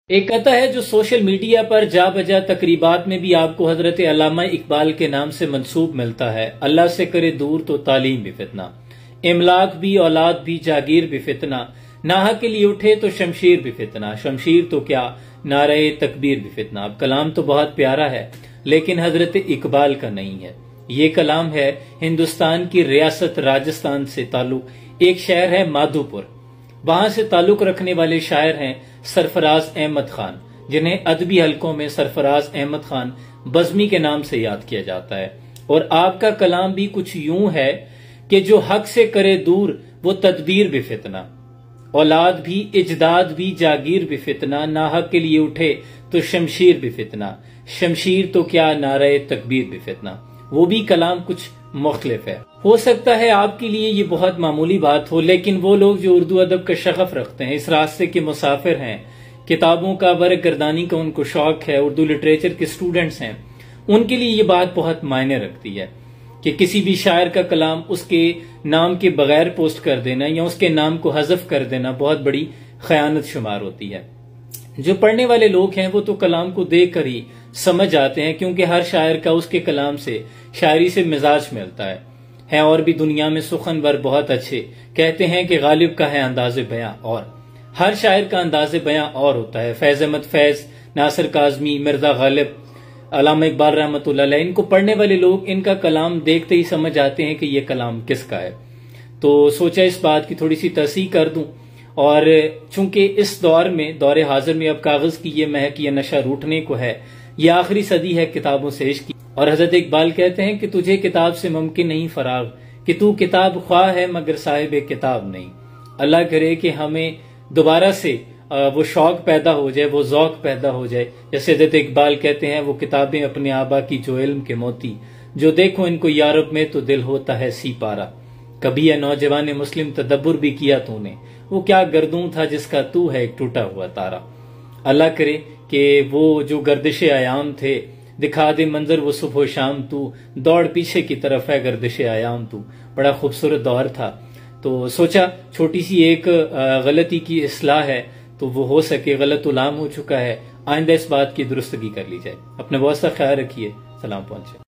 ایک قطع ہے جو سوشل میڈیا پر جا بجا تقریبات میں بھی آپ کو حضرت علامہ اقبال کے نام سے منسوب ملتا ہے۔ اللہ سے کرے دور تو تعلیم بھی فتنہ، املاک بھی اولاد بھی جاگیر بھی فتنہ، ناحق کے لیے اٹھے تو شمشیر بھی فتنہ، شمشیر تو کیا نعرہ تکبیر بھی فتنہ۔ اب کلام تو بہت پیارا ہے لیکن حضرت اقبال کا نہیں ہے، یہ کلام ہے ہندوستان کی ریاست راجستھان سے تعلق ایک شہر ہے مادھوپور، وہاں سے تعلق رکھنے والے شاعر ہیں سرفراز احمد خان، جنہیں ادبی حلقوں میں سرفراز احمد خان بزمی کے نام سے یاد کیا جاتا ہے۔ اور آپ کا کلام بھی کچھ یوں ہے کہ جو حق سے کرے دور وہ تدبیر بھی فتنہ، اولاد بھی اجداد بھی جاگیر بھی فتنہ، ناحق کے لیے اٹھے تو شمشیر بھی فتنہ، شمشیر تو کیا نعرہ تکبیر بھی فتنہ۔ وہ بھی کلام کچھ مختلف ہے۔ ہو سکتا ہے آپ کے لیے یہ بہت معمولی بات ہو، لیکن وہ لوگ جو اردو ادب کا شغف رکھتے ہیں، اس راستے کے مسافر ہیں، کتابوں کا ورق گردانی کا ان کو شوق ہے، اردو لٹریچر کے سٹوڈنٹس ہیں، ان کے لیے یہ بات بہت معنی رکھتی ہے کہ کسی بھی شاعر کا کلام اس کے نام کے بغیر پوسٹ کر دینا یا اس کے نام کو حذف کر دینا بہت بڑی خیانت شمار ہوتی ہے۔ جو پڑھنے والے لوگ ہیں وہ تو کلام کو دیکھ کر ہی سمجھ آتے ہیں، کیونکہ ہر شاعر کا اس کے کلام سے، شاعری سے مزاج ملتا ہے اور بھی دنیا میں سخنور بہت اچھے، کہتے ہیں کہ غالب کا ہے انداز بیاں، اور ہر شاعر کا انداز بیاں اور ہوتا ہے۔ فیض احمد فیض، ناصر کاظمی، مرزا غالب، علامہ اقبال رحمۃ اللہ علیہ، ان کو پڑھنے والے لوگ ان کا کلام دیکھتے ہی سمجھ آتے ہیں کہ یہ کلام کس کا ہے۔ تو سوچا اس بات کی تھوڑی سی تصحیح کر دوں، اور چونکہ اس دور میں، دور حاضر میں اب کاغذ کی یہ مہک، یہ نشہ روٹنے کو ہے، یہ آخری صدی ہے کتابوں سے عشق کی، اور حضرت اقبال کہتے ہیں کہ تجھے کتاب سے ممکن نہیں فراغ، کہ تو کتاب خواہ ہے مگر صاحب کتاب نہیں۔ اللہ کرے کہ ہمیں دوبارہ سے وہ شوق پیدا ہو جائے، وہ ذوق پیدا ہو جائے، جیسے حضرت اقبال کہتے ہیں وہ کتابیں اپنے آبا کی جو علم کے موتی، جو دیکھو ان کو یارب میں تو دل ہوتا ہے سی پارا۔ کبھی یہ نوجوان مسلم تدبر بھی کیا تو نے، وہ کیا گردوں تھا جس کا تو ہے ایک ٹوٹا ہوا تارا۔ اللہ کرے کہ وہ جو گردش ایام تھے، دکھا دے منظر وہ صبح و شام، تو دوڑ پیچھے کی طرف ہے گردش ایام، تو بڑا خوبصورت دور تھا۔ تو سوچا چھوٹی سی ایک غلطی کی اصلاح ہے تو وہ ہو سکے، غلط علام ہو چکا ہے، آئندہ اس بات کی درستگی کر لی جائے۔ اپنے بہت سا خیال رکھیے، سلام پہنچے۔